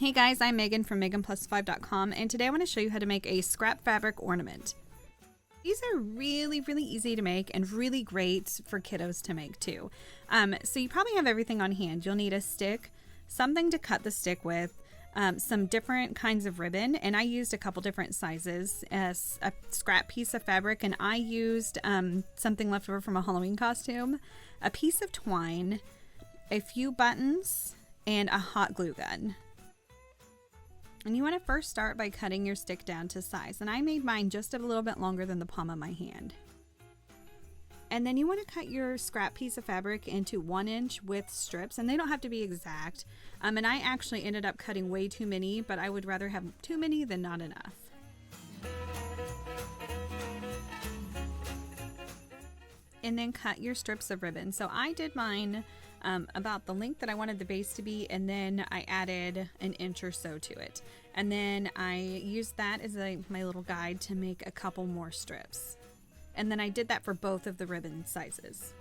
Hey guys, I'm Megan from meganplus5.com, and today I want to show you how to make a scrap fabric ornament. These are really easy to make and really great for kiddos to make too. So you probably have everything on hand. You'll need a stick, something to cut the stick with, some different kinds of ribbon, and I used a couple different sizes as a scrap piece of fabric, and I used something left over from a Halloween costume, a piece of twine, a few buttons, and a hot glue gun. And you want to first start by cutting your stick down to size, and I made mine just a little bit longer than the palm of my hand. And then you want to cut your scrap piece of fabric into 1-inch width strips, and they don't have to be exact. And I actually ended up cutting way too many, but I would rather have too many than not enough. And then cut your strips of ribbon. So I did mine about the length that I wanted the base to be, and then I added an inch or so to it. And then I used that as my little guide to make a couple more strips. And then I did that for both of the ribbon sizes.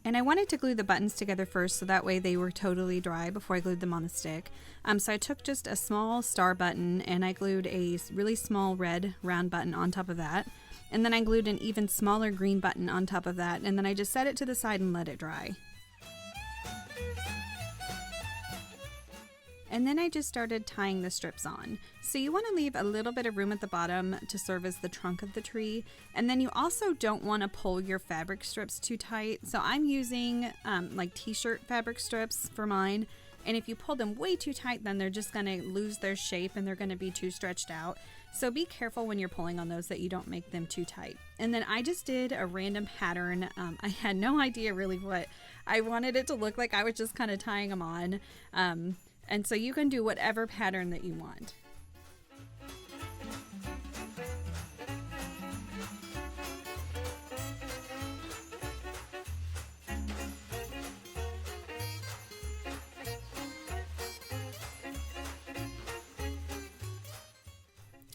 And I wanted to glue the buttons together first so that way they were totally dry before I glued them on the stick. So I took just a small star button and I glued a really small red round button on top of that. And then I glued an even smaller green button on top of that, and then I just set it to the side and let it dry. And then I just started tying the strips on. So you want to leave a little bit of room at the bottom to serve as the trunk of the tree. And then you also don't want to pull your fabric strips too tight. So I'm using like t-shirt fabric strips for mine. And if you pull them way too tight, then they're just going to lose their shape and they're going to be too stretched out. So be careful when you're pulling on those that you don't make them too tight. And then I just did a random pattern. I had no idea really what I wanted it to look like. I was just kind of tying them on. And so you can do whatever pattern that you want.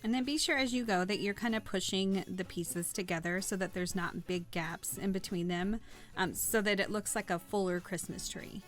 And then be sure as you go that you're kind of pushing the pieces together so that there's not big gaps in between them, so that it looks like a fuller Christmas tree.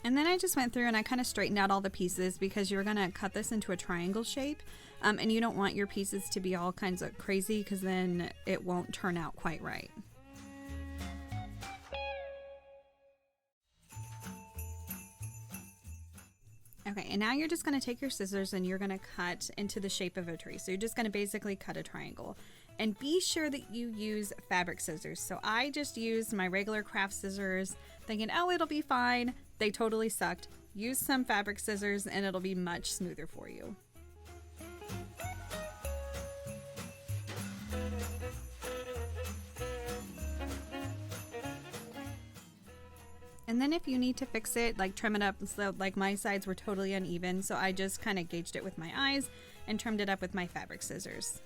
And then I just went through and I kind of straightened out all the pieces because you're going to cut this into a triangle shape, and you don't want your pieces to be all kinds of crazy because then it won't turn out quite right. Okay, and now you're just going to take your scissors and you're going to cut into the shape of a tree. So you're just going to basically cut a triangle. And be sure that you use fabric scissors. So I just used my regular craft scissors thinking, oh, it'll be fine. They totally sucked. Use some fabric scissors and it'll be much smoother for you. And then if you need to fix it, like trim it up, so like my sides were totally uneven, so I just kind of gauged it with my eyes and trimmed it up with my fabric scissors.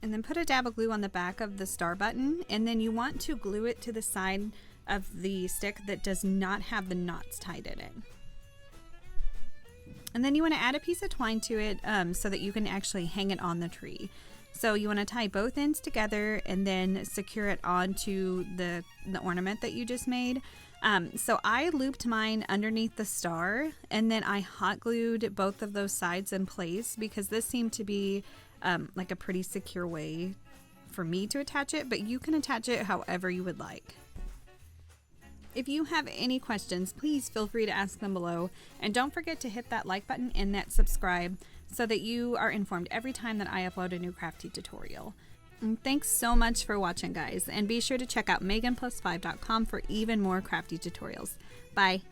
And then put a dab of glue on the back of the star button, and then you want to glue it to the side of the stick that does not have the knots tied in it. And then you want to add a piece of twine to it so that you can actually hang it on the tree. So you want to tie both ends together and then secure it onto the ornament that you just made. So I looped mine underneath the star, and then I hot glued both of those sides in place because this seemed to be like a pretty secure way for me to attach it, but you can attach it however you would like. If you have any questions, please feel free to ask them below. And don't forget to hit that like button and that subscribe so that you are informed every time that I upload a new crafty tutorial. And thanks so much for watching, guys. And be sure to check out meganplus5.com for even more crafty tutorials. Bye.